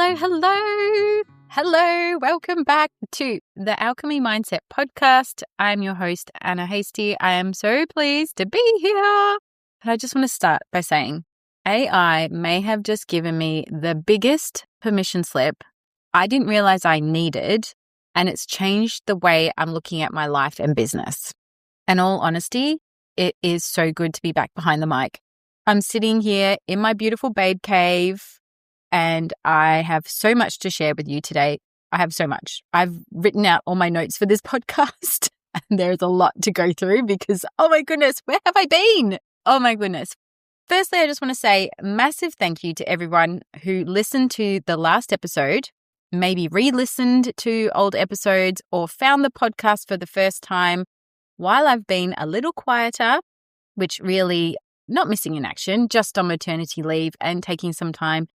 Hello, hello. Hello. Welcome back to the Alchemy Mindset podcast. I'm your host, Anna Hasty. I am so pleased to be here. And I just want to start by saying AI may have just given me the biggest permission slip I didn't realize I needed, and it's changed the way I'm looking at my life and business. In all honesty, it is so good to be back behind the mic. I'm sitting here in my beautiful babe cave, and I have so much to share with you today. I have so much. I've written out all my notes for this podcast, and there's a lot to go through because, oh my goodness, where have I been? Oh my goodness. Firstly, I just want to say a massive thank you to everyone who listened to the last episode, maybe re-listened to old episodes, or found the podcast for the first time while I've been a little quieter, which really not missing in action, just on maternity leave and taking some time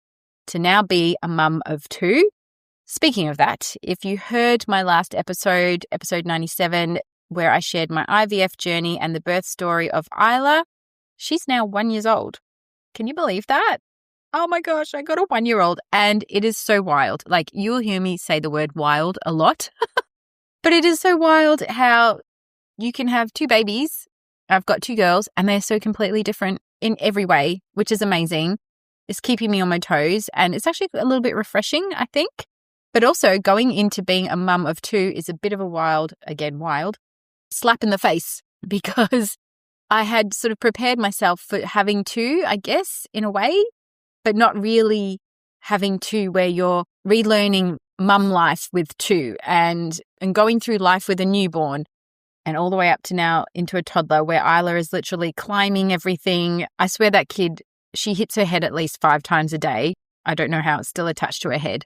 to now be a mum of two. Speaking of that, if you heard my last episode, episode 97, where I shared my IVF journey and the birth story of Isla, she's now 1 year old. Can you believe that? Oh my gosh, I got a 1 year old and it is so wild. Like, you'll hear me say the word wild a lot, but it is so wild how you can have two babies. I've got two girls and they're so completely different in every way, which is amazing. It's keeping me on my toes, and it's actually a little bit refreshing, I think. But also going into being a mum of two is a bit of a wild slap in the face, because I had sort of prepared myself for having two, I guess, in a way, but not really having two where you're relearning mum life with two and going through life with a newborn and all the way up to now into a toddler where Isla is literally climbing everything. I swear that kid, she hits her head at least 5 times a day. I don't know how it's still attached to her head.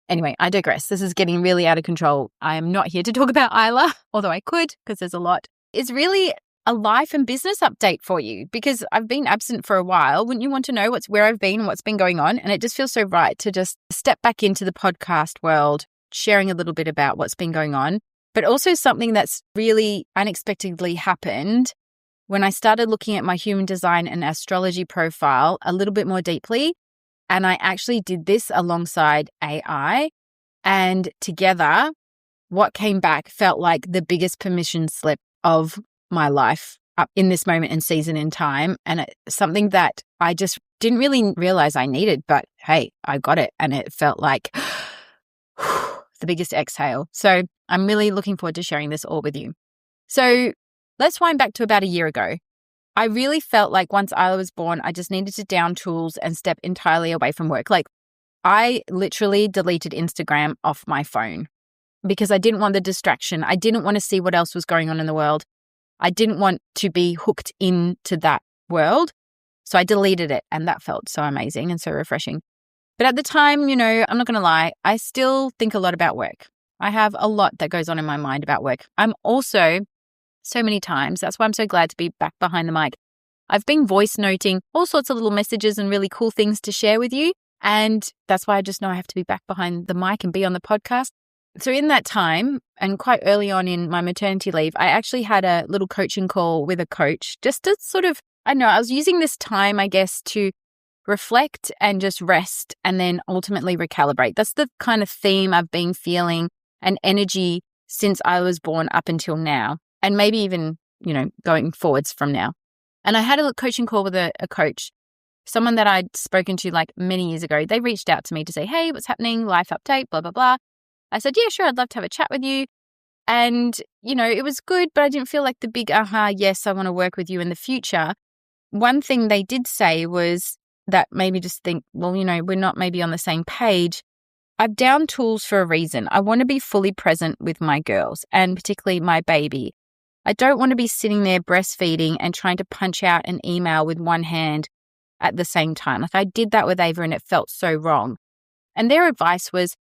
Anyway, I digress. This is getting really out of control. I am not here to talk about Isla, although I could because there's a lot. It's really a life and business update for you because I've been absent for a while. Wouldn't you want to know where I've been and what's been going on? And it just feels so right to just step back into the podcast world, sharing a little bit about what's been going on, but also something that's really unexpectedly happened when I started looking at my human design and astrology profile a little bit more deeply. And I actually did this alongside AI. And together, what came back felt like the biggest permission slip of my life up in this moment and season in time. And it's something that I just didn't really realize I needed. But hey, I got it. And it felt like the biggest exhale. So I'm really looking forward to sharing this all with you. So let's wind back to about a year ago. I really felt like once Isla was born, I just needed to down tools and step entirely away from work. Like, I literally deleted Instagram off my phone because I didn't want the distraction. I didn't want to see what else was going on in the world. I didn't want to be hooked into that world. So I deleted it, and that felt so amazing and so refreshing. But at the time, I'm not going to lie, I still think a lot about work. I have a lot that goes on in my mind about work. I'm also so many times. That's why I'm so glad to be back behind the mic. I've been voice noting all sorts of little messages and really cool things to share with you. And that's why I just know I have to be back behind the mic and be on the podcast. So in that time, and quite early on in my maternity leave, I actually had a little coaching call with a coach just to sort of, I was using this time, I guess, to reflect and just rest and then ultimately recalibrate. That's the kind of theme I've been feeling and energy since I was born up until now. And maybe even, going forwards from now. And I had a coaching call with a coach, someone that I'd spoken to like many years ago. They reached out to me to say, hey, what's happening? Life update, blah, blah, blah. I said, yeah, sure. I'd love to have a chat with you. And, it was good, but I didn't feel like the big, yes, I want to work with you in the future. One thing they did say was that made me just think, well, we're not maybe on the same page. I've down tools for a reason. I want to be fully present with my girls and particularly my baby. I don't want to be sitting there breastfeeding and trying to punch out an email with one hand at the same time. Like, I did that with Ava and it felt so wrong. And their advice was,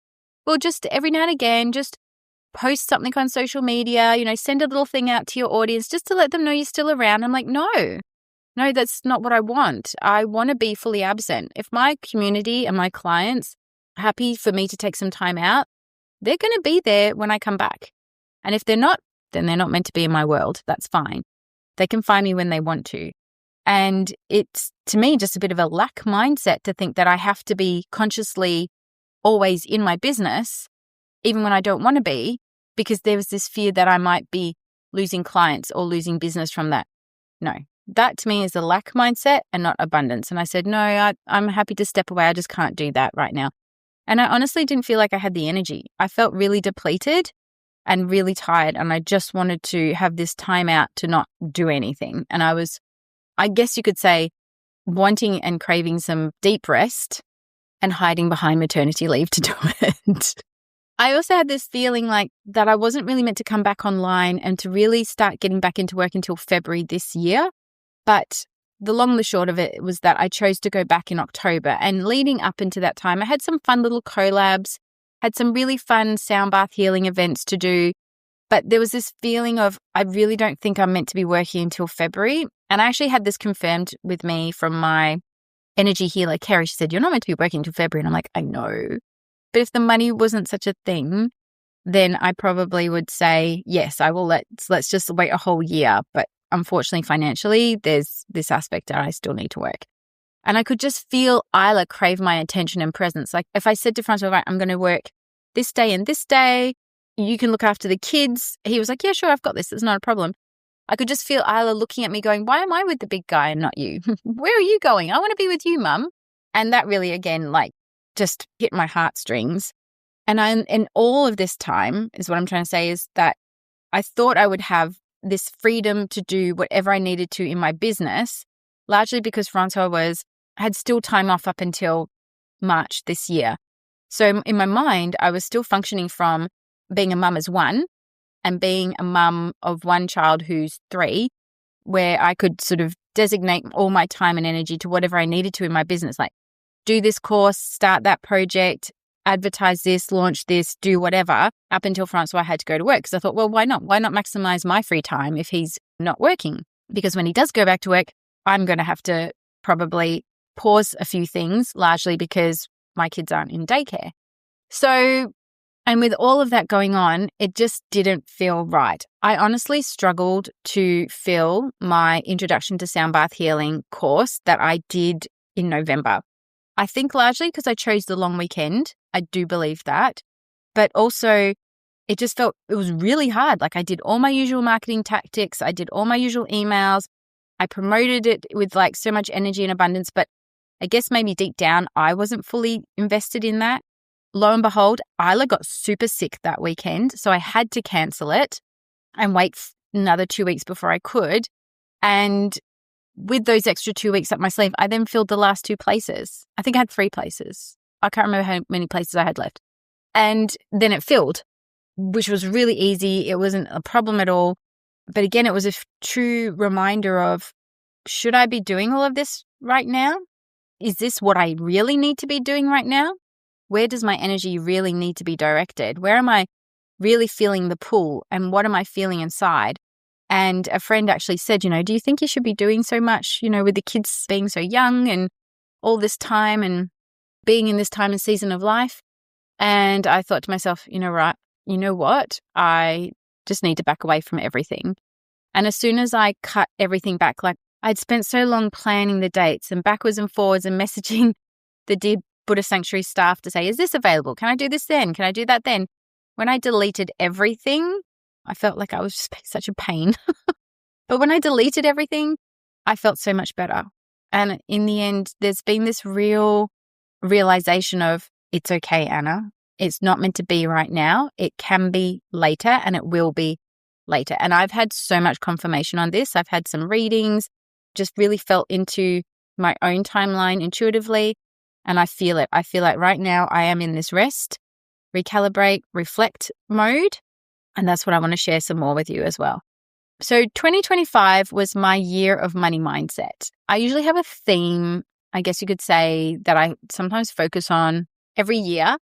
well, just every now and again, just post something on social media, send a little thing out to your audience just to let them know you're still around. I'm like, no, that's not what I want. I want to be fully absent. If my community and my clients are happy for me to take some time out, they're going to be there when I come back. And if they're not, then they're not meant to be in my world. That's fine. They can find me when they want to. And it's, to me, just a bit of a lack mindset to think that I have to be consciously always in my business, even when I don't want to be, because there was this fear that I might be losing clients or losing business from that. No, that to me is a lack mindset and not abundance. And I said, no, I'm happy to step away. I just can't do that right now. And I honestly didn't feel like I had the energy. I felt really depleted and really tired. And I just wanted to have this time out to not do anything. And I guess you could say, wanting and craving some deep rest and hiding behind maternity leave to do it. I also had this feeling like that I wasn't really meant to come back online and to really start getting back into work until February this year. But the long and the short of it was that I chose to go back in October. And leading up into that time, I had some fun little collabs, had some really fun sound bath healing events to do. But there was this feeling of, I really don't think I'm meant to be working until February. And I actually had this confirmed with me from my energy healer, Kerry. She said, you're not meant to be working until February. And I'm like, I know. But if the money wasn't such a thing, then I probably would say, yes, I will let's just wait a whole year. But unfortunately, financially, there's this aspect that I still need to work. And I could just feel Isla crave my attention and presence. Like if I said to Francois, right, I'm going to work this day and this day, you can look after the kids. He was like, yeah, sure, I've got this. It's not a problem. I could just feel Isla looking at me going, why am I with the big guy and not you? Where are you going? I want to be with you, Mum. And that really, again, just hit my heartstrings. And in all of this time is what I'm trying to say is that I thought I would have this freedom to do whatever I needed to in my business, largely because Francois had still time off up until March this year. So in my mind, I was still functioning from being a mum as one and being a mum of one child who's 3, where I could sort of designate all my time and energy to whatever I needed to in my business, like do this course, start that project, advertise this, launch this, do whatever, up until Francois had to go to work. Because I thought, well, why not? Why not maximize my free time if he's not working? Because when he does go back to work, I'm going to have to probably pause a few things, largely because my kids aren't in daycare. So, and with all of that going on, it just didn't feel right. I honestly struggled to fill my Introduction to Sound Bath Healing course that I did in November. I think largely because I chose the long weekend. I do believe that. But also, it just felt, it was really hard. Like I did all my usual marketing tactics. I did all my usual emails. I promoted it with so much energy and abundance. But I guess maybe deep down, I wasn't fully invested in that. Lo and behold, Isla got super sick that weekend. So I had to cancel it and wait another 2 weeks before I could. And with those extra 2 weeks up my sleeve, I then filled the last 2 places. I think I had 3 places. I can't remember how many places I had left. And then it filled, which was really easy. It wasn't a problem at all. But again, it was a true reminder of, should I be doing all of this right now? Is this what I really need to be doing right now? Where does my energy really need to be directed? Where am I really feeling the pull? And what am I feeling inside? And a friend actually said, do you think you should be doing so much, with the kids being so young and all this time and being in this time and season of life? And I thought to myself, you know what? I just need to back away from everything. And as soon as I cut everything back, I'd spent so long planning the dates and backwards and forwards and messaging the Dear Buddha Sanctuary staff to say, is this available? Can I do this then? Can I do that then? When I deleted everything, I felt like I was just such a pain. But when I deleted everything, I felt so much better. And in the end, there's been this real realization of, it's okay, Anna. It's not meant to be right now. It can be later and it will be later. And I've had so much confirmation on this. I've had some readings, just really felt into my own timeline intuitively. And I feel it. I feel like right now I am in this rest, recalibrate, reflect mode. And that's what I want to share some more with you as well. So 2025 was my year of money mindset. I usually have a theme, I guess you could say, that I sometimes focus on every year.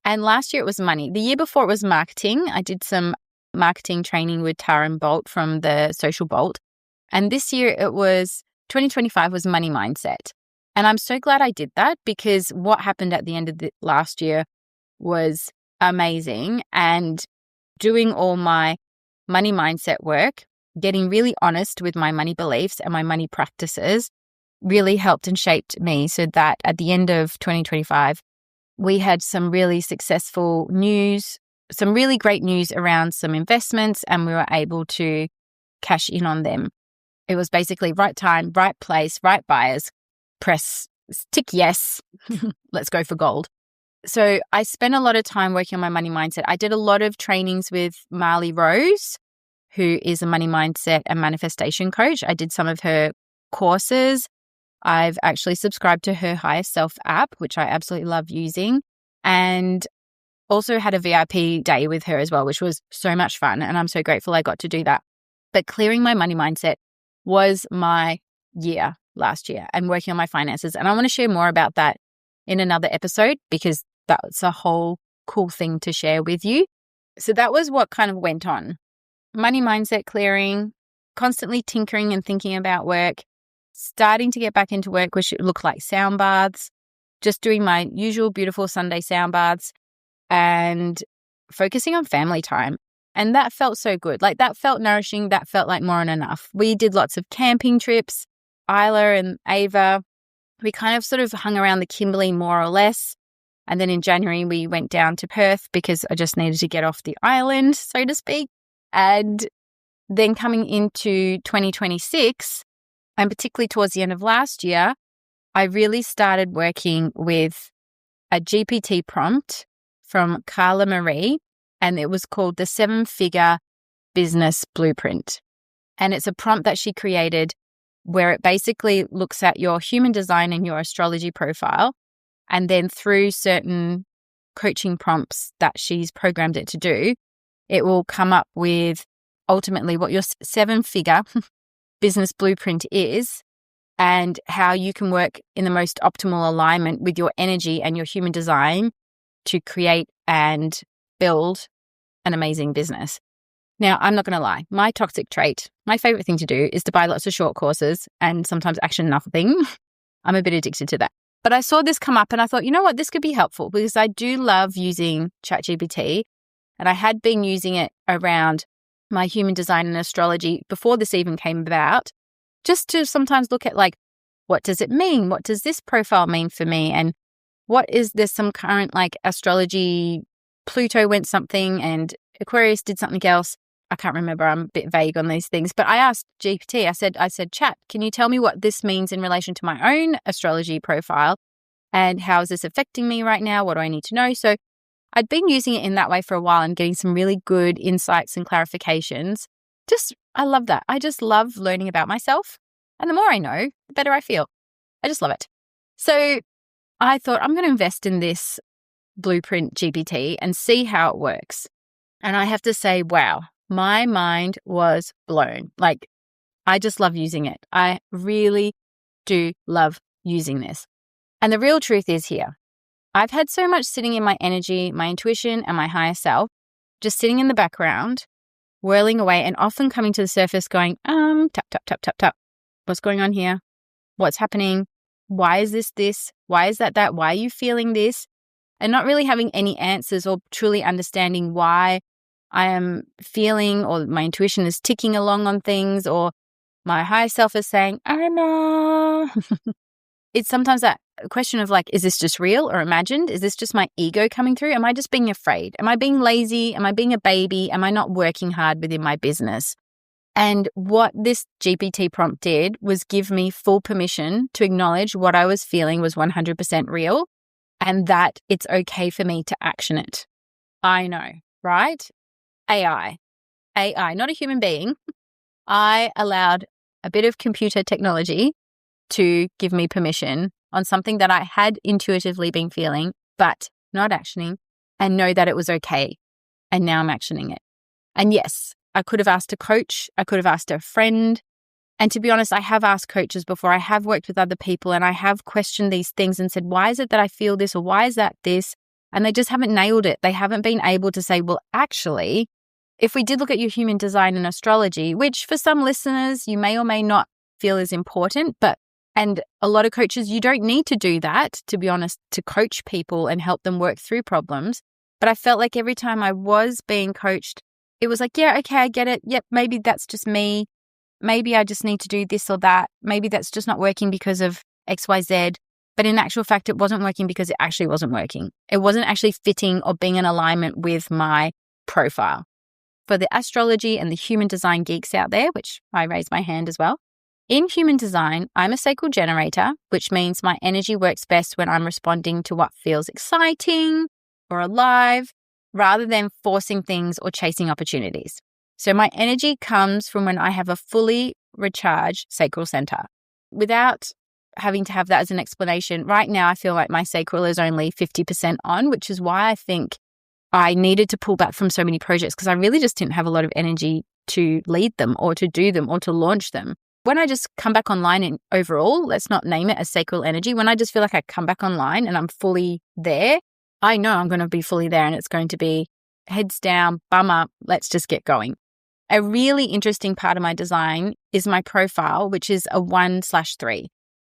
And last year it was money. The year before it was marketing. I did some marketing training with Tara and Bolt from the Social Bolt. And this year 2025 was money mindset. And I'm so glad I did that, because what happened at the end of the last year was amazing. And doing all my money mindset work, getting really honest with my money beliefs and my money practices really helped and shaped me so that at the end of 2025, we had some really successful news, some really great news around some investments, and we were able to cash in on them. It was basically right time, right place, right buyers, tick yes, let's go for gold. So I spent a lot of time working on my money mindset. I did a lot of trainings with Marley Rose, who is a money mindset and manifestation coach. I did some of her courses. I've actually subscribed to her Higher Self app, which I absolutely love using, and also had a VIP day with her as well, which was so much fun. And I'm so grateful I got to do that. But clearing my money mindset was my year last year and working on my finances. And I want to share more about that in another episode because that's a whole cool thing to share with you. So that was what kind of went on. Money mindset clearing, constantly tinkering and thinking about work, starting to get back into work, which looked like sound baths, just doing my usual beautiful Sunday sound baths and focusing on family time. And that felt so good. Like that felt nourishing. That felt like more than enough. We did lots of camping trips, Isla and Ava. We kind of sort of hung around the Kimberley more or less. And then in January, we went down to Perth because I just needed to get off the island, so to speak. And then coming into 2026, and particularly towards the end of last year, I really started working with a GPT prompt from Carla Marie, and it was called the 7-Figure Business Blueprint. And it's a prompt that she created where it basically looks at your human design and your astrology profile. And then through certain coaching prompts that she's programmed it to do, it will come up with ultimately what your 7-figure business blueprint is and how you can work in the most optimal alignment with your energy and your human design to create and build an amazing business. Now, I'm not going to lie. My toxic trait, my favorite thing to do is to buy lots of short courses and sometimes action nothing. I'm a bit addicted to that. But I saw this come up and I thought, you know what, this could be helpful because I do love using ChatGPT and I had been using it around my human design and astrology before this even came about, just to sometimes look at like, what does it mean? What does this profile mean for me? And what is this some current like astrology, Pluto went something and Aquarius did something else. I can't remember. I'm a bit vague on these things, but I asked GPT, I said, chat, can you tell me what this means in relation to my own astrology profile? And how is this affecting me right now? What do I need to know? So I'd been using it in that way for a while and getting some really good insights and clarifications. I love that. I just love learning about myself. And the more I know, the better I feel. I just love it. So I thought I'm going to invest in this Blueprint GPT and see how it works. And I have to say, wow, my mind was blown. Like, I just love using it. I really do love using this. And the real truth is here. I've had so much sitting in my energy, my intuition, and my higher self, just sitting in the background, whirling away and often coming to the surface going, tap, tap, tap, tap, tap. What's going on here? What's happening? Why is this? Why is that? Why are you feeling this? And not really having any answers or truly understanding why I am feeling or my intuition is ticking along on things or my higher self is saying, I know. It's sometimes that question of like, is this just real or imagined? Is this just my ego coming through? Am I just being afraid? Am I being lazy? Am I being a baby? Am I not working hard within my business? And what this GPT prompt did was give me full permission to acknowledge what I was feeling was 100% real and that it's okay for me to action it. I know, right? AI, not a human being. I allowed a bit of computer technology to give me permission on something that I had intuitively been feeling, but not actioning, and know that it was okay. And now I'm actioning it. And yes, I could have asked a coach. I could have asked a friend. And to be honest, I have asked coaches before. I have worked with other people and I have questioned these things and said, why is it that I feel this or why is that this? And they just haven't nailed it. They haven't been able to say, well, actually, if we did look at your human design and astrology, which for some listeners, you may or may not feel is important, and a lot of coaches, you don't need to do that, to be honest, to coach people and help them work through problems. But I felt like every time I was being coached, it was like, yeah, okay, I get it. Yep, maybe that's just me. Maybe I just need to do this or that. Maybe that's just not working because of XYZ. But in actual fact, it wasn't working because it actually wasn't working. It wasn't actually fitting or being in alignment with my profile. For the astrology and the human design geeks out there, which I raise my hand as well, in human design, I'm a sacral generator, which means my energy works best when I'm responding to what feels exciting or alive, rather than forcing things or chasing opportunities. So my energy comes from when I have a fully recharged sacral center. Without having to have that as an explanation, right now I feel like my sacral is only 50% on, which is why I think I needed to pull back from so many projects, because I really just didn't have a lot of energy to lead them or to do them or to launch them. When I just come back online and overall, let's not name it as sacral energy, when I just feel like I come back online and I'm fully there, I know I'm going to be fully there and it's going to be heads down, bum up, let's just get going. A really interesting part of my design is my profile, which is a 1/3.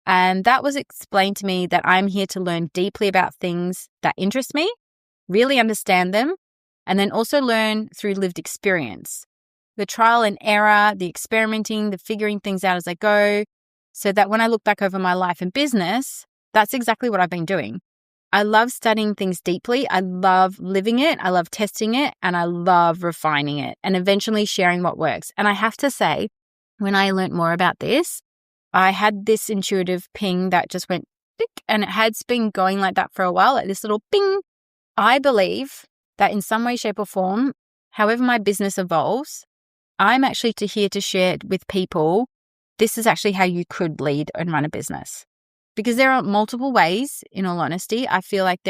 And that was explained to me that I'm here to learn deeply about things that interest me, really understand them, and then also learn through lived experience. The trial and error, the experimenting, the figuring things out as I go, so that when I look back over my life and business, that's exactly what I've been doing. I love studying things deeply. I love living it. I love testing it, and I love refining it and eventually sharing what works. And I have to say, when I learned more about this, I had this intuitive ping that just went tick, and it has been going like that for a while, like this little ping. I believe that in some way, shape, or form, however my business evolves, I'm actually here to share with people, this is actually how you could lead and run a business. Because there are multiple ways, in all honesty. I feel like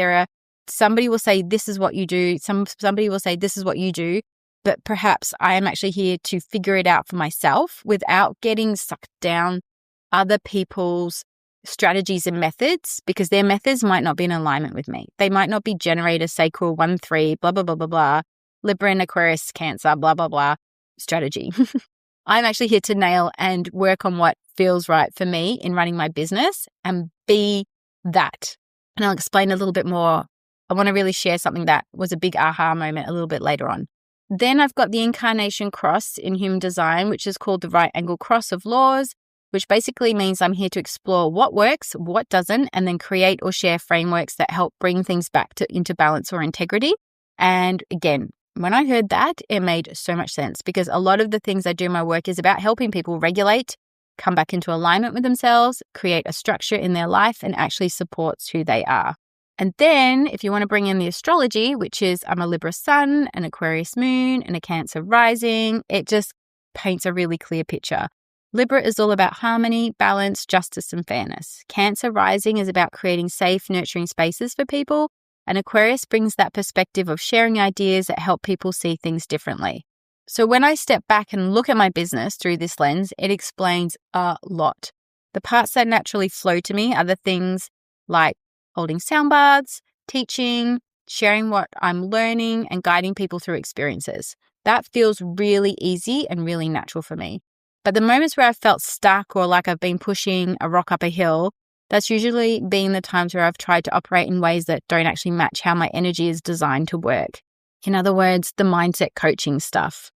somebody will say, this is what you do. Somebody will say, this is what you do. But perhaps I am actually here to figure it out for myself without getting sucked down other people's strategies and methods, because their methods might not be in alignment with me. They might not be generator, sacral, 1/3, blah, blah, blah, blah, blah, Libra and Aquarius, Cancer, blah, blah, blah, strategy. I'm actually here to nail and work on what feels right for me in running my business and be that. And I'll explain a little bit more. I want to really share something that was a big aha moment a little bit later on. Then I've got the incarnation cross in human design, which is called the right angle cross of laws, which basically means I'm here to explore what works, what doesn't, and then create or share frameworks that help bring things back into balance or integrity. And again, when I heard that, it made so much sense, because a lot of the things I do in my work is about helping people regulate, come back into alignment with themselves, create a structure in their life, and actually supports who they are. And then if you want to bring in the astrology, which is I'm a Libra sun, an Aquarius moon, and a Cancer rising, it just paints a really clear picture. Libra is all about harmony, balance, justice, and fairness. Cancer rising is about creating safe, nurturing spaces for people. And Aquarius brings that perspective of sharing ideas that help people see things differently. So when I step back and look at my business through this lens, it explains a lot. The parts that naturally flow to me are the things like holding soundbaths, teaching, sharing what I'm learning, and guiding people through experiences. That feels really easy and really natural for me. But the moments where I've felt stuck or like I've been pushing a rock up a hill, that's usually been the times where I've tried to operate in ways that don't actually match how my energy is designed to work. In other words, the mindset coaching stuff.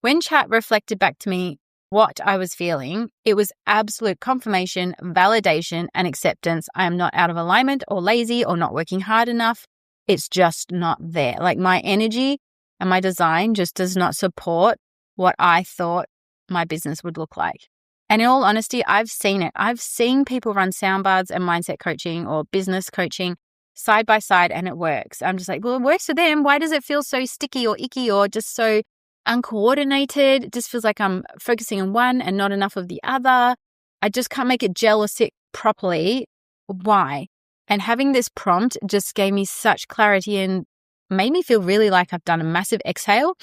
When chat reflected back to me what I was feeling, it was absolute confirmation, validation, and acceptance. I am not out of alignment or lazy or not working hard enough. It's just not there. Like my energy and my design just does not support what I thought my business would look like. And in all honesty, I've seen it. I've seen people run soundbaths and mindset coaching or business coaching side by side, and it works. I'm just like, well, it works for them. Why does it feel so sticky or icky or just so uncoordinated? It just feels like I'm focusing on one and not enough of the other. I just can't make it gel or sit properly. Why? And having this prompt just gave me such clarity and made me feel really like I've done a massive exhale.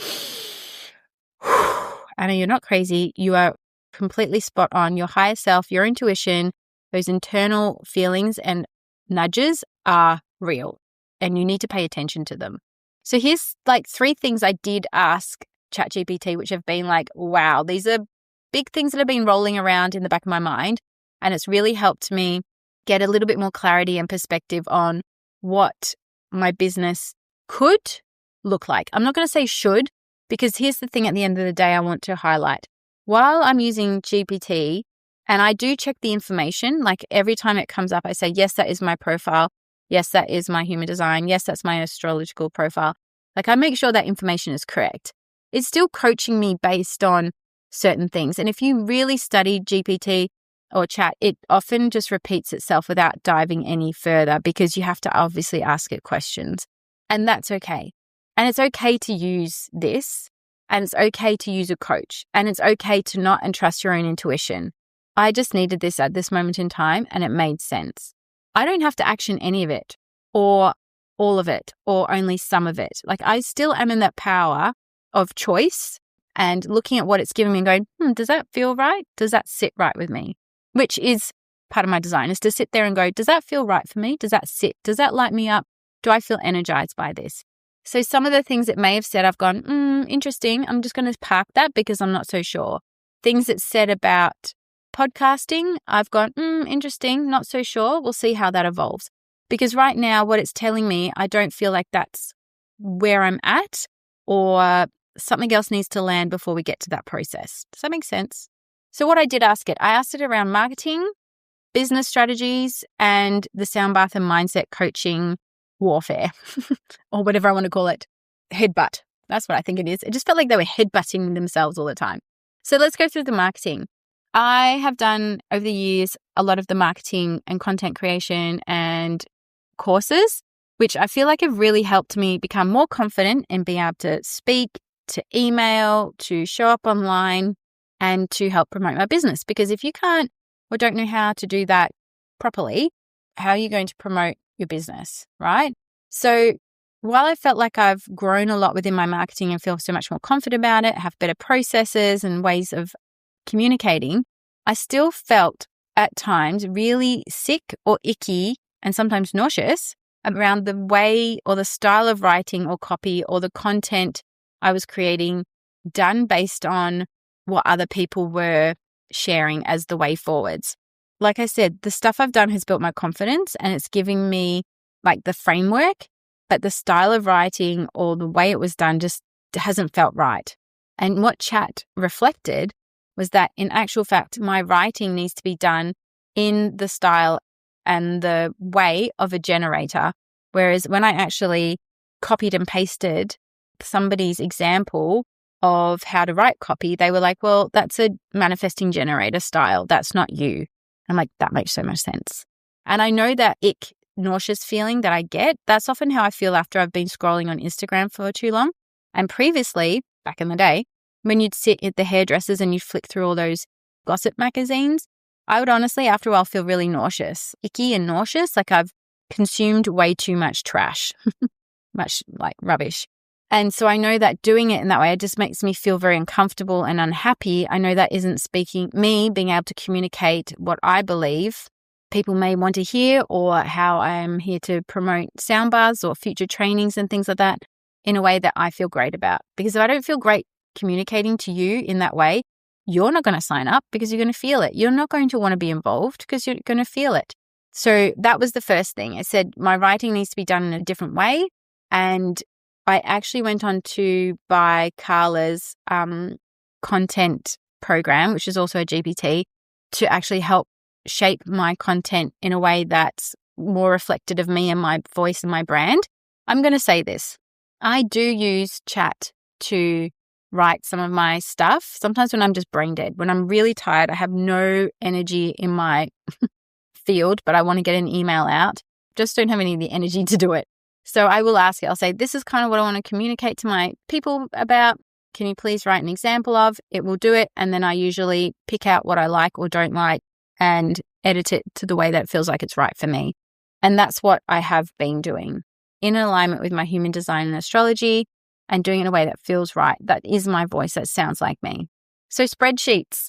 Anna, you're not crazy. You are completely spot on. Your higher self, your intuition, those internal feelings and nudges are real, and you need to pay attention to them. So here's like 3 things I did ask ChatGPT, which have been like, wow, these are big things that have been rolling around in the back of my mind. And it's really helped me get a little bit more clarity and perspective on what my business could look like. I'm not going to say should, because here's the thing at the end of the day I want to highlight. While I'm using GPT And I do check the information. Like every time it comes up, I say, yes, that is my profile. Yes, that is my human design. Yes, that's my astrological profile. Like I make sure that information is correct. It's still coaching me based on certain things. And if you really study GPT or chat, it often just repeats itself without diving any further because you have to obviously ask it questions. And that's okay. And it's okay to use this, and it's okay to use a coach, and it's okay to not entrust your own intuition. I just needed this at this moment in time, and it made sense. I don't have to action any of it or all of it or only some of it. Like I still am in that power of choice and looking at what it's giving me and going, does that feel right? Does that sit right with me? Which is part of my design, is to sit there and go, does that feel right for me? Does that sit? Does that light me up? Do I feel energized by this? So some of the things it may have said, I've gone, interesting. I'm just going to park that because I'm not so sure. Things it said about podcasting, I've gone, interesting, not so sure. We'll see how that evolves. Because right now, what it's telling me, I don't feel like that's where I'm at, or something else needs to land before we get to that process. Does that make sense? So what I did ask it, I asked it around marketing, business strategies, and the sound bath and mindset coaching warfare, or whatever I want to call it. Headbutt. That's what I think it is. It just felt like they were headbutting themselves all the time. So let's go through the marketing. I have done over the years a lot of the marketing and content creation and courses, which I feel like have really helped me become more confident in being able to speak, to email, to show up online, and to help promote my business. Because if you can't or don't know how to do that properly, how are you going to promote your business, right? So while I felt like I've grown a lot within my marketing and feel so much more confident about it, have better processes and ways of communicating, I still felt at times really sick or icky and sometimes nauseous around the way or the style of writing or copy or the content I was creating done based on what other people were sharing as the way forwards. Like I said, the stuff I've done has built my confidence and it's giving me like the framework, but the style of writing or the way it was done just hasn't felt right. And what chat reflected was that in actual fact, my writing needs to be done in the style and the way of a generator. Whereas when I actually copied and pasted somebody's example of how to write copy, they were like, well, that's a manifesting generator style. That's not you. I'm like, that makes so much sense. And I know that ick, nauseous feeling that I get, that's often how I feel after I've been scrolling on Instagram for too long. And previously, back in the day, when you'd sit at the hairdressers and you'd flick through all those gossip magazines, I would honestly, after a while, feel really nauseous, icky and nauseous, like I've consumed way too much trash, much like rubbish. And so I know that doing it in that way, it just makes me feel very uncomfortable and unhappy. I know that isn't me being able to communicate what I believe people may want to hear, or how I am here to promote sound baths or future trainings and things like that in a way that I feel great about. Because if I don't feel great communicating to you in that way, you're not going to sign up because you're going to feel it. You're not going to want to be involved because you're going to feel it. So that was the first thing. It said my writing needs to be done in a different way. And I actually went on to buy Carla's content program, which is also a GPT, to actually help shape my content in a way that's more reflective of me and my voice and my brand. I'm going to say this. I do use chat to write some of my stuff. Sometimes when I'm just brain dead, when I'm really tired, I have no energy in my field, but I want to get an email out. Just don't have any of the energy to do it. So I will ask it, I'll say, this is kind of what I want to communicate to my people about. Can you please write an example of? It will do it. And then I usually pick out what I like or don't like and edit it to the way that it feels like it's right for me. And that's what I have been doing in alignment with my human design and astrology, and doing it in a way that feels right. That is my voice. That sounds like me. So spreadsheets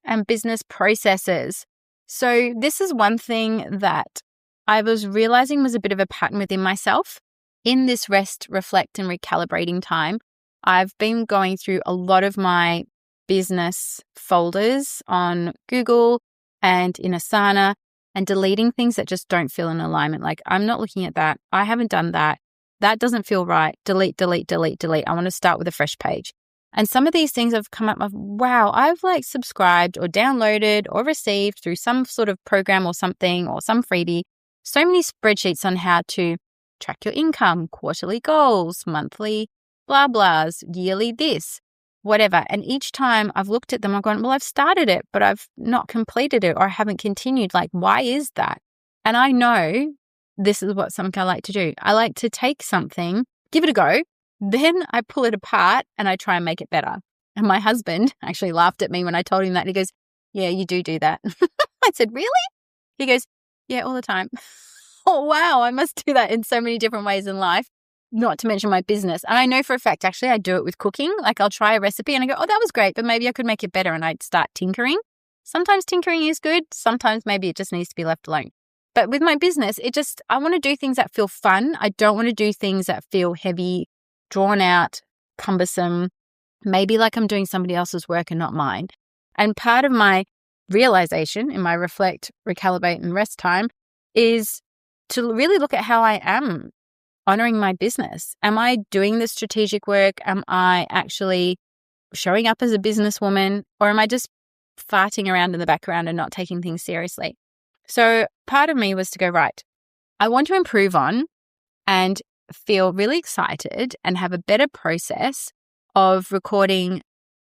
and business processes. So this is one thing that I was realizing was a bit of a pattern within myself. In this rest, reflect, and recalibrating time, I've been going through a lot of my business folders on Google and in Asana and deleting things that just don't feel in alignment. Like, I'm not looking at that. I haven't done that. That doesn't feel right. Delete, delete, delete, delete. I want to start with a fresh page. And some of these things have come up of, wow, I've like subscribed or downloaded or received through some sort of program or something or some freebie, so many spreadsheets on how to track your income, quarterly goals, monthly blah blahs, yearly this, whatever. And each time I've looked at them, I've gone, well, I've started it, but I've not completed it or I haven't continued. Like, why is that? And I know this is what something I like to do. I like to take something, give it a go, then I pull it apart and I try and make it better. And my husband actually laughed at me when I told him that. He goes, yeah, you do that. I said, really? He goes, yeah, all the time. Oh, wow. I must do that in so many different ways in life, not to mention my business. And I know for a fact, actually, I do it with cooking. Like I'll try a recipe and I go, oh, that was great, but maybe I could make it better. And I'd start tinkering. Sometimes tinkering is good. Sometimes maybe it just needs to be left alone. But with my business, I want to do things that feel fun. I don't want to do things that feel heavy, drawn out, cumbersome, maybe like I'm doing somebody else's work and not mine. And part of my realization in my reflect, recalibrate, and rest time is to really look at how I am honoring my business. Am I doing the strategic work? Am I actually showing up as a businesswoman? Or am I just farting around in the background and not taking things seriously? So part of me was to go, right, I want to improve on and feel really excited and have a better process of recording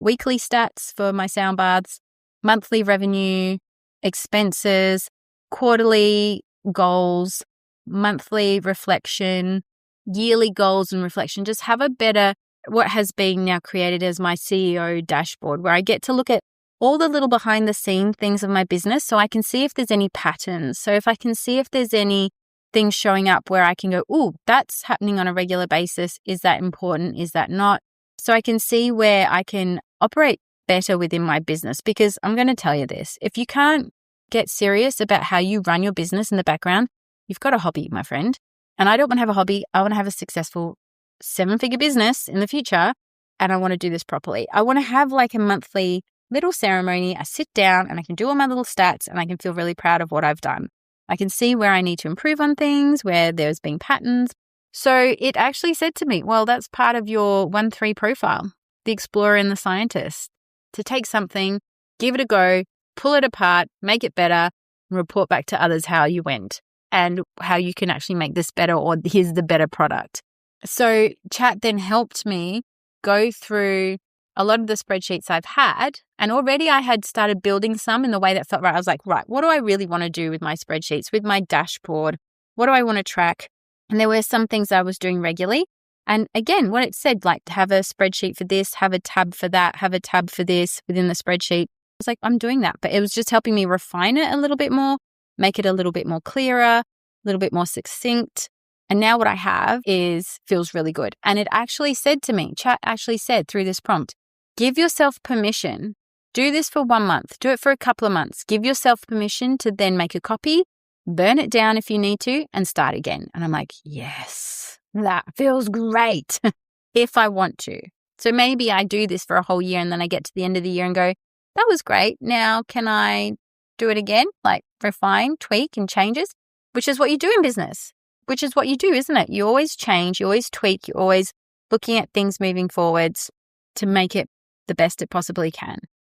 weekly stats for my sound baths, monthly revenue, expenses, quarterly goals, monthly reflection, yearly goals and reflection. Just have a better, what has been now created as my CEO dashboard, where I get to look at all the little behind the scene things of my business so I can see if there's any patterns. So if I can see if there's any things showing up where I can go, oh, that's happening on a regular basis. Is that important? Is that not? So I can see where I can operate better within my business. Because I'm going to tell you this, if you can't get serious about how you run your business in the background, you've got a hobby, my friend. And I don't want to have a hobby. I want to have a successful 7-figure business in the future. And I want to do this properly. I want to have like a monthly little ceremony. I sit down and I can do all my little stats and I can feel really proud of what I've done. I can see where I need to improve on things, where there's been patterns. So it actually said to me, well, that's part of your 1-3 profile, the explorer and the scientist, to take something, give it a go, pull it apart, make it better, and report back to others how you went and how you can actually make this better, or here's the better product. So chat then helped me go through a lot of the spreadsheets I've had, and already I had started building some in the way that felt right. I was like, right, what do I really want to do with my spreadsheets, with my dashboard? What do I want to track? And there were some things I was doing regularly. And again, what it said, like to have a spreadsheet for this, have a tab for that, have a tab for this within the spreadsheet. I was like, I'm doing that. But it was just helping me refine it a little bit more, make it a little bit more clearer, a little bit more succinct. And now what I have feels really good. And it actually said to me, chat actually said through this prompt, give yourself permission. Do this for 1 month. Do it for a couple of months. Give yourself permission to then make a copy, burn it down if you need to, and start again. And I'm like, yes, that feels great if I want to. So maybe I do this for a whole year and then I get to the end of the year and go, that was great. Now can I do it again? Like refine, tweak, and changes, which is what you do in business, which is what you do, isn't it? You always change, you always tweak, you're always looking at things moving forwards to make it the best it possibly can.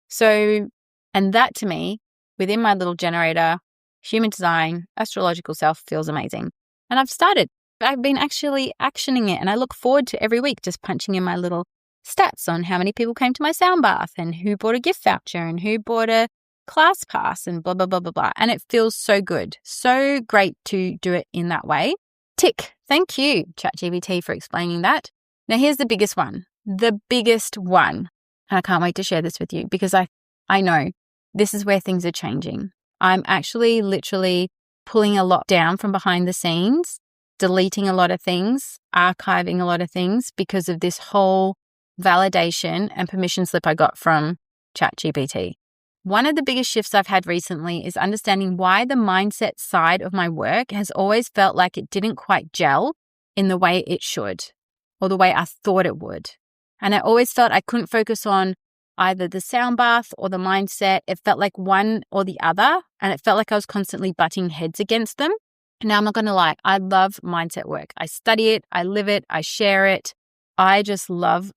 So, and that to me, within my little generator, human design, astrological self feels amazing. And I've been actually actioning it, and I look forward to every week just punching in my little stats on how many people came to my sound bath and who bought a gift voucher and who bought a class pass and blah, blah, blah, blah, blah. And it feels so good. So great to do it in that way. Tick. Thank you, ChatGPT, for explaining that. Now, here's the biggest one. The biggest one. And I can't wait to share this with you because I know this is where things are changing. I'm actually literally pulling a lot down from behind the scenes, deleting a lot of things, archiving a lot of things because of this whole validation and permission slip I got from ChatGPT. One of the biggest shifts I've had recently is understanding why the mindset side of my work has always felt like it didn't quite gel in the way it should or the way I thought it would. And I always felt I couldn't focus on either the sound bath or the mindset. It felt like one or the other, and it felt like I was constantly butting heads against them. And now I'm not going to lie, I love mindset work. I study it, I live it, I share it. I just love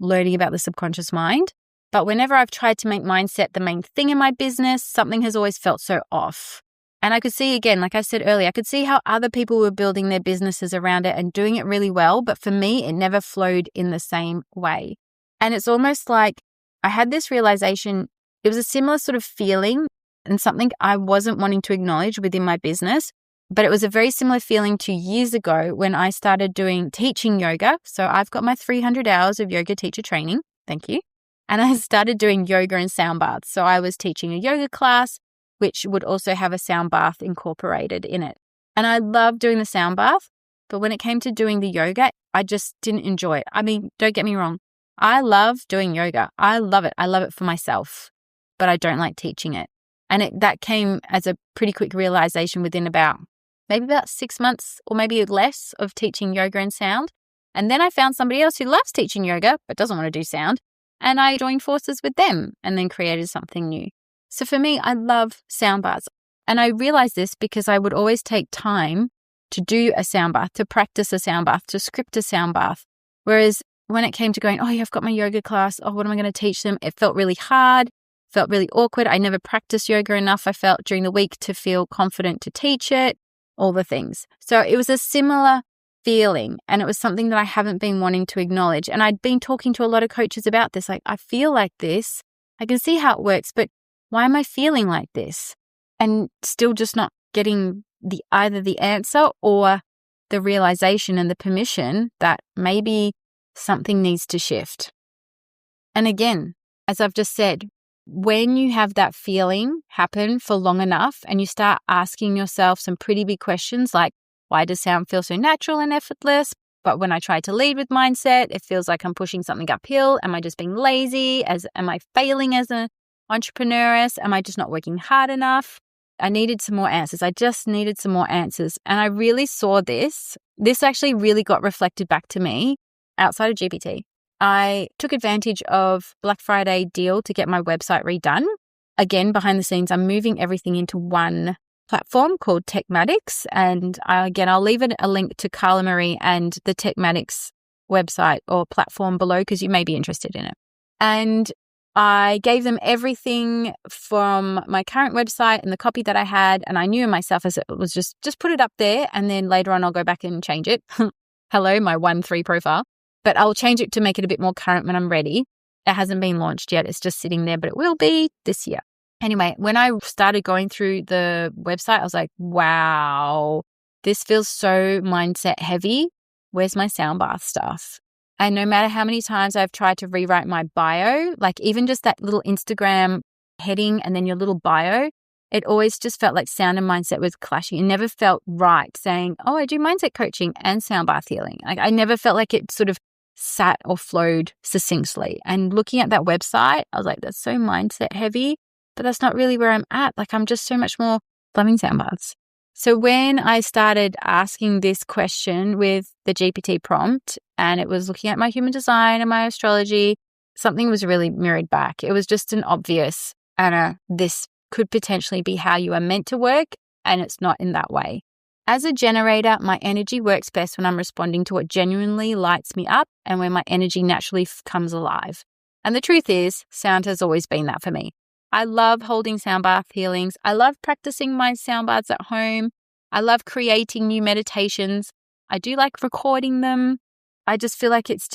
learning about the subconscious mind. But whenever I've tried to make mindset the main thing in my business, something has always felt so off. And I could see, again, like I said earlier, I could see how other people were building their businesses around it and doing it really well. But for me, it never flowed in the same way. And it's almost like I had this realization. It was a similar sort of feeling and something I wasn't wanting to acknowledge within my business. But it was a very similar feeling 2 years ago when I started teaching yoga. So I've got my 300 hours of yoga teacher training. Thank you. And I started doing yoga and sound baths. So I was teaching a yoga class, which would also have a sound bath incorporated in it. And I loved doing the sound bath, but when it came to doing the yoga, I just didn't enjoy it. I mean, don't get me wrong. I love doing yoga. I love it. I love it for myself, but I don't like teaching it. And that came as a pretty quick realization within maybe about 6 months or maybe less of teaching yoga and sound. And then I found somebody else who loves teaching yoga, but doesn't want to do sound. And I joined forces with them and then created something new. So for me, I love sound baths. And I realized this because I would always take time to do a sound bath, to practice a sound bath, to script a sound bath. Whereas when it came to going, yeah, I've got my yoga class. Oh, what am I going to teach them? It felt really hard, felt really awkward. I never practiced yoga enough. I felt during the week to feel confident to teach it, all the things. So it was a similar feeling, and it was something that I haven't been wanting to acknowledge. And I'd been talking to a lot of coaches about this. Like, I feel like this. I can see how it works, but why am I feeling like this? And still just not getting either the answer or the realization and the permission that maybe something needs to shift. And again, as I've just said, when you have that feeling happen for long enough and you start asking yourself some pretty big questions like, why does sound feel so natural and effortless? But when I try to lead with mindset, it feels like I'm pushing something uphill. Am I just being lazy? Am I failing as an entrepreneuress? Am I just not working hard enough? I needed some more answers. I just needed some more answers. And I really saw this. This actually really got reflected back to me outside of GPT. I took advantage of Black Friday deal to get my website redone. Again, behind the scenes, I'm moving everything into one platform called Techmatics. And I'll leave a link to Carla Marie and the Techmatics website or platform below because you may be interested in it. And I gave them everything from my current website and the copy that I had. And I knew in myself as it was just put it up there. And then later on, I'll go back and change it. Hello, my 1-3 profile. But I'll change it to make it a bit more current when I'm ready. It hasn't been launched yet. It's just sitting there, but it will be this year. Anyway, when I started going through the website, I was like, wow, this feels so mindset heavy. Where's my sound bath stuff? And no matter how many times I've tried to rewrite my bio, like even just that little Instagram heading and then your little bio, it always just felt like sound and mindset was clashing. It never felt right saying, I do mindset coaching and sound bath healing. Like I never felt like it sort of sat or flowed succinctly. And looking at that website, I was like, that's so mindset heavy, but that's not really where I'm at. Like I'm just so much more loving sound baths. So when I started asking this question with the GPT prompt and it was looking at my human design and my astrology, something was really mirrored back. It was just an obvious, Anna, this could potentially be how you are meant to work, and it's not in that way. As a generator, my energy works best when I'm responding to what genuinely lights me up and when my energy naturally comes alive. And the truth is, sound has always been that for me. I love holding sound bath healings. I love practicing my sound baths at home. I love creating new meditations. I do like recording them. I just feel like it's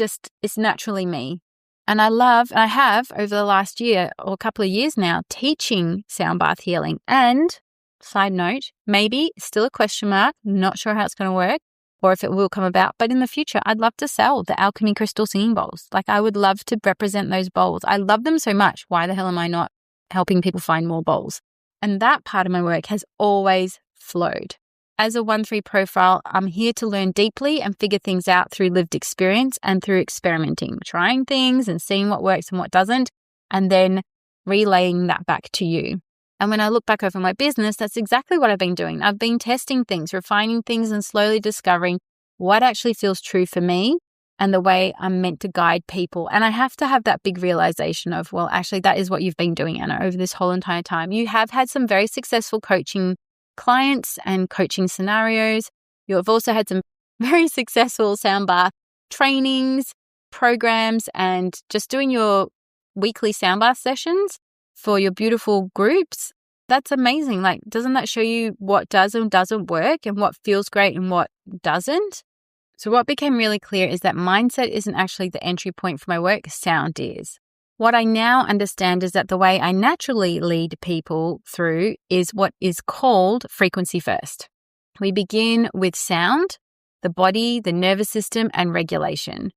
naturally me. And I have over the last year or a couple of years now teaching sound bath healing. And side note, maybe still a question mark, not sure how it's going to work or if it will come about. But in the future, I'd love to sell the Alchemy Crystal Singing Bowls. Like I would love to represent those bowls. I love them so much. Why the hell am I not helping people find more bowls? And that part of my work has always flowed. As a 1-3 profile, I'm here to learn deeply and figure things out through lived experience and through experimenting, trying things and seeing what works and what doesn't, and then relaying that back to you. And when I look back over my business, that's exactly what I've been doing. I've been testing things, refining things, and slowly discovering what actually feels true for me and the way I'm meant to guide people. And I have to have that big realization of, well, actually, that is what you've been doing, Anna, over this whole entire time. You have had some very successful coaching clients and coaching scenarios. You have also had some very successful sound bath trainings, programs and just doing your weekly sound bath sessions for your beautiful groups, that's amazing. Like, doesn't that show you what does and doesn't work and what feels great and what doesn't? So what became really clear is that mindset isn't actually the entry point for my work, sound is. What I now understand is that the way I naturally lead people through is what is called frequency first. We begin with sound, the body, the nervous system, and regulation.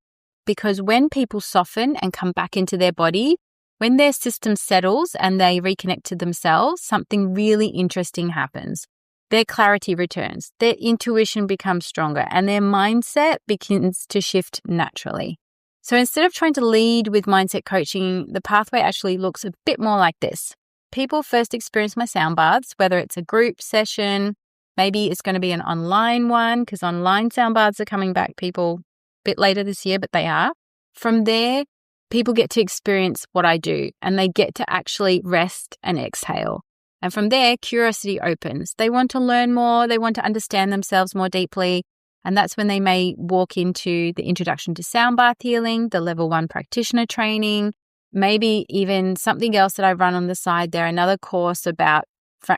Because when people soften and come back into their body, when their system settles and they reconnect to themselves, something really interesting happens. Their clarity returns, their intuition becomes stronger, and their mindset begins to shift naturally. So instead of trying to lead with mindset coaching, the pathway actually looks a bit more like this. People first experience my sound baths, whether it's a group session, maybe it's going to be an online one, because online sound baths are coming back, people, a bit later this year, but they are. From there, people get to experience what I do, and they get to actually rest and exhale. And from there, curiosity opens. They want to learn more. They want to understand themselves more deeply. And that's when they may walk into the introduction to sound bath healing, the level 1 practitioner training, maybe even something else that I run on the side there, another course about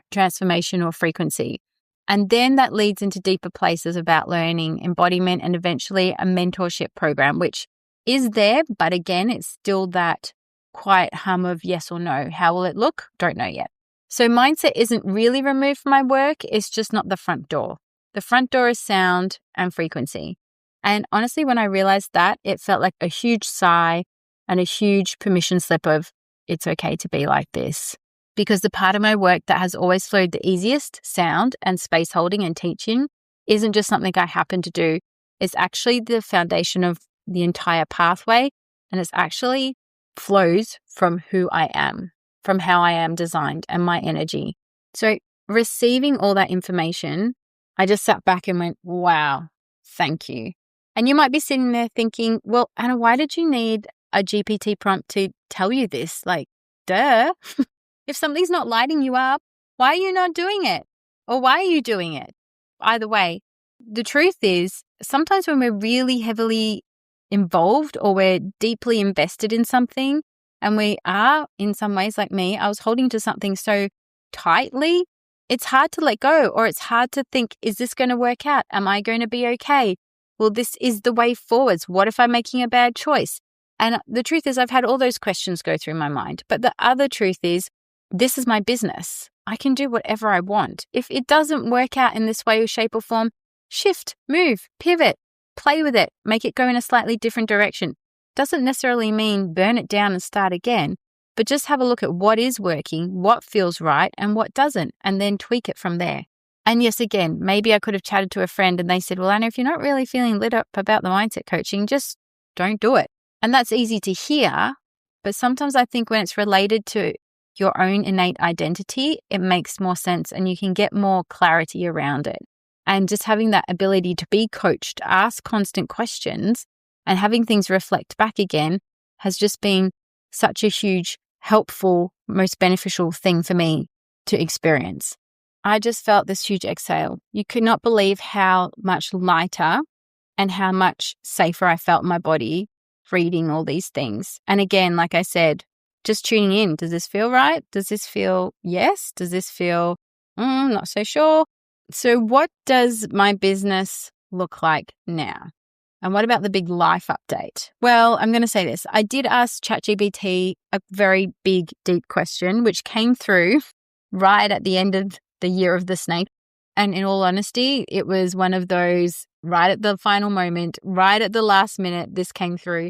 transformation or frequency. And then that leads into deeper places about learning, embodiment, and eventually a mentorship program, which is there. But again, it's still that quiet hum of yes or no. How will it look? Don't know yet. So mindset isn't really removed from my work. It's just not the front door. The front door is sound and frequency. And honestly, when I realized that, it felt like a huge sigh and a huge permission slip of it's okay to be like this. Because the part of my work that has always flowed the easiest, sound and space holding and teaching, isn't just something I happen to do. It's actually the foundation of the entire pathway. And it's actually flows from who I am, from how I am designed and my energy. So receiving all that information, I just sat back and went, wow, thank you. And you might be sitting there thinking, well, Anna, why did you need a GPT prompt to tell you this? Like, duh. If something's not lighting you up, why are you not doing it? Or why are you doing it? Either way, the truth is sometimes when we're really heavily involved or we're deeply invested in something, and we are, in some ways, like me, I was holding to something so tightly, it's hard to let go, or it's hard to think, is this going to work out? Am I going to be okay? Well, this is the way forwards. What if I'm making a bad choice? And the truth is, I've had all those questions go through my mind. But the other truth is, this is my business. I can do whatever I want. If it doesn't work out in this way or shape or form, shift, move, pivot, play with it, make it go in a slightly different direction. Doesn't necessarily mean burn it down and start again, but just have a look at what is working, what feels right, and what doesn't, and then tweak it from there. And yes, again, maybe I could have chatted to a friend and they said, well, Anna, if you're not really feeling lit up about the mindset coaching, just don't do it. And that's easy to hear, but sometimes I think when it's related to your own innate identity, it makes more sense and you can get more clarity around it. And just having that ability to be coached, ask constant questions, and having things reflect back again has just been such a huge, helpful, most beneficial thing for me to experience. I just felt this huge exhale. You could not believe how much lighter and how much safer I felt in my body reading all these things. And again, like I said, just tuning in. Does this feel right? Does this feel yes? Does this feel not so sure? So what does my business look like now? And what about the big life update? Well, I'm going to say this. I did ask ChatGPT a very big, deep question, which came through right at the end of the year of the snake. And in all honesty, it was one of those right at the final moment, right at the last minute, this came through.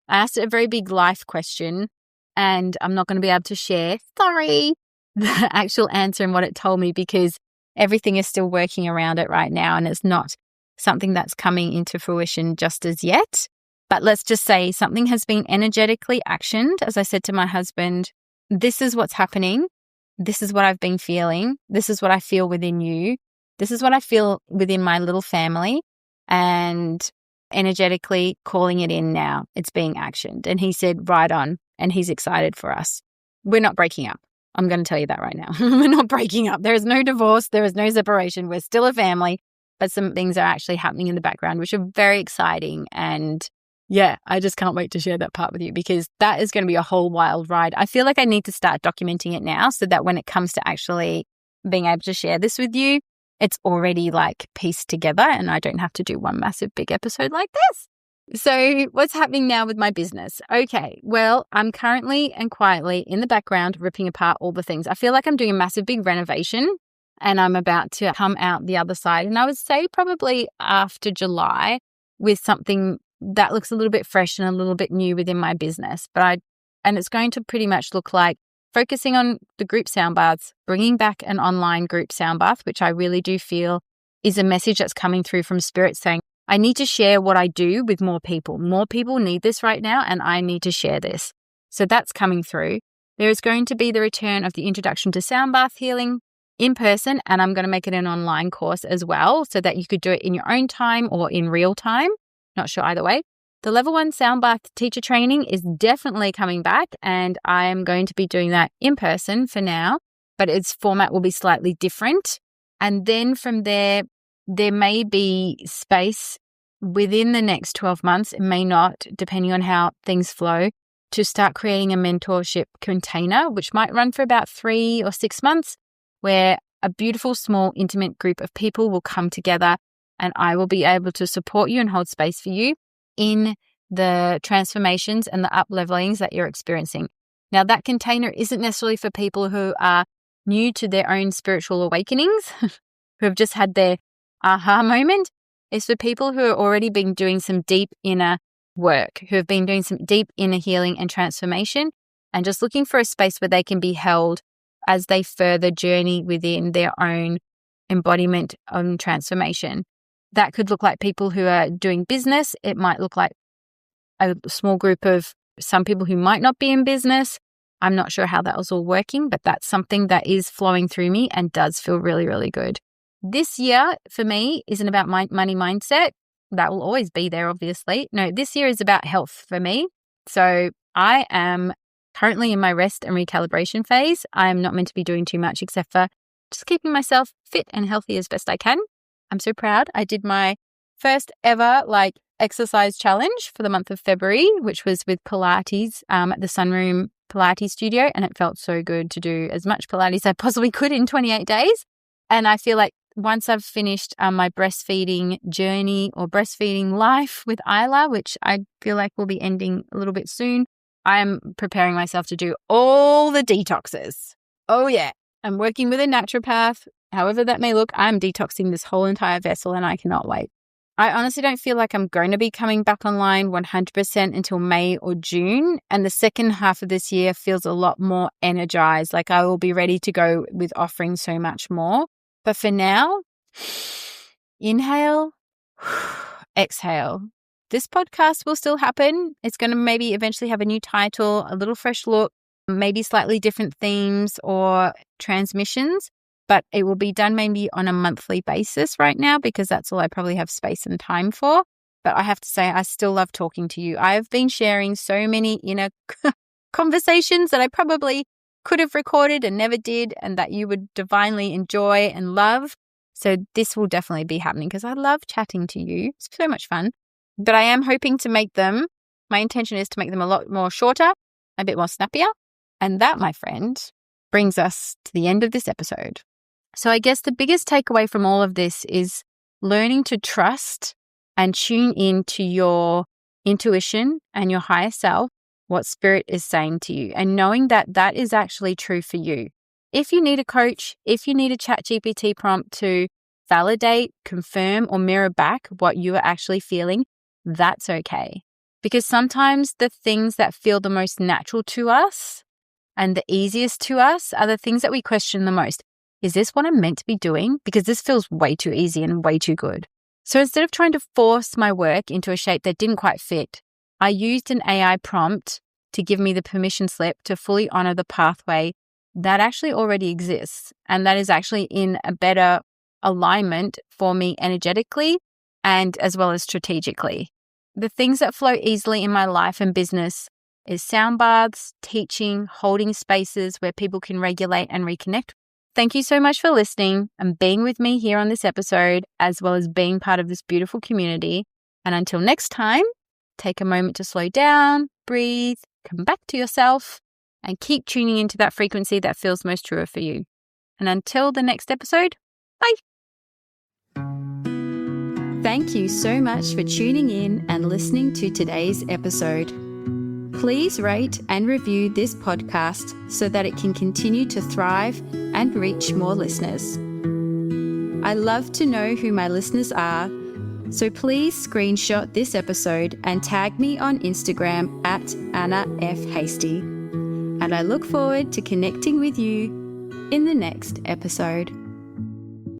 I asked it a very big life question, and I'm not going to be able to share, sorry, the actual answer and what it told me because everything is still working around it right now and it's not something that's coming into fruition just as yet. But let's just say something has been energetically actioned. As I said to my husband, this is what's happening. This is what I've been feeling. This is what I feel within you. This is what I feel within my little family. And energetically calling it in now. It's being actioned. And he said, right on. And he's excited for us. We're not breaking up. I'm going to tell you that right now. We're not breaking up. There is no divorce. There is no separation. We're still a family. But some things are actually happening in the background, which are very exciting. And yeah, I just can't wait to share that part with you because that is going to be a whole wild ride. I feel like I need to start documenting it now so that when it comes to actually being able to share this with you, it's already like pieced together and I don't have to do one massive big episode like this. So what's happening now with my business? Okay, well, I'm currently and quietly in the background ripping apart all the things. I feel like I'm doing a massive big renovation and I'm about to come out the other side. And I would say probably after July with something that looks a little bit fresh and a little bit new within my business. And it's going to pretty much look like focusing on the group soundbaths, bringing back an online group soundbath, which I really do feel is a message that's coming through from Spirit saying, I need to share what I do with more people. More people need this right now, and I need to share this. So that's coming through. There is going to be the return of the introduction to sound bath healing in person, and I'm going to make it an online course as well so that you could do it in your own time or in real time. Not sure either way. The level 1 sound bath teacher training is definitely coming back, and I am going to be doing that in person for now, but its format will be slightly different. And then from there may be space within the next 12 months, it may not, depending on how things flow, to start creating a mentorship container, which might run for about 3 or 6 months, where a beautiful, small, intimate group of people will come together and I will be able to support you and hold space for you in the transformations and the up-levelings that you're experiencing. Now, that container isn't necessarily for people who are new to their own spiritual awakenings, who have just had their aha moment. It's for people who have already been doing some deep inner work, who have been doing some deep inner healing and transformation, and just looking for a space where they can be held as they further journey within their own embodiment and transformation. That could look like people who are doing business. It might look like a small group of some people who might not be in business. I'm not sure how that was all working, but that's something that is flowing through me and does feel really, really good. This year for me isn't about my money mindset. That will always be there, obviously. No, this year is about health for me. So I am currently in my rest and recalibration phase. I am not meant to be doing too much except for just keeping myself fit and healthy as best I can. I'm so proud. I did my first ever exercise challenge for the month of February, which was with Pilates at the Sunroom Pilates studio. And it felt so good to do as much Pilates as I possibly could in 28 days. And I feel like once I've finished my breastfeeding journey or breastfeeding life with Isla, which I feel like will be ending a little bit soon, I'm preparing myself to do all the detoxes. Oh yeah, I'm working with a naturopath. However that may look, I'm detoxing this whole entire vessel and I cannot wait. I honestly don't feel like I'm going to be coming back online 100% until May or June. And the second half of this year feels a lot more energized. Like I will be ready to go with offering so much more. But for now, inhale, exhale. This podcast will still happen. It's going to maybe eventually have a new title, a little fresh look, maybe slightly different themes or transmissions, but it will be done maybe on a monthly basis right now because that's all I probably have space and time for. But I have to say, I still love talking to you. I've been sharing so many inner conversations that I probably could have recorded and never did, and that you would divinely enjoy and love. So this will definitely be happening because I love chatting to you. It's so much fun. But I am hoping to make them, my intention is to make them a lot more shorter, a bit more snappier. And that, my friend, brings us to the end of this episode. So I guess the biggest takeaway from all of this is learning to trust and tune in to your intuition and your higher self, what spirit is saying to you, and knowing that that is actually true for you. If you need a coach, if you need a ChatGPT prompt to validate, confirm, or mirror back what you are actually feeling, that's okay. Because sometimes the things that feel the most natural to us and the easiest to us are the things that we question the most. Is this what I'm meant to be doing? Because this feels way too easy and way too good. So instead of trying to force my work into a shape that didn't quite fit, I used an AI prompt to give me the permission slip to fully honor the pathway that actually already exists and that is actually in a better alignment for me energetically and as well as strategically. The things that flow easily in my life and business is sound baths, teaching, holding spaces where people can regulate and reconnect. Thank you so much for listening and being with me here on this episode, as well as being part of this beautiful community. And until next time, take a moment to slow down, breathe, come back to yourself, and keep tuning into that frequency that feels most true for you. And until the next episode, bye. Thank you so much for tuning in and listening to today's episode. Please rate and review this podcast so that it can continue to thrive and reach more listeners. I love to know who my listeners are, so please screenshot this episode and tag me on Instagram at Anna F. Hasty. And I look forward to connecting with you in the next episode.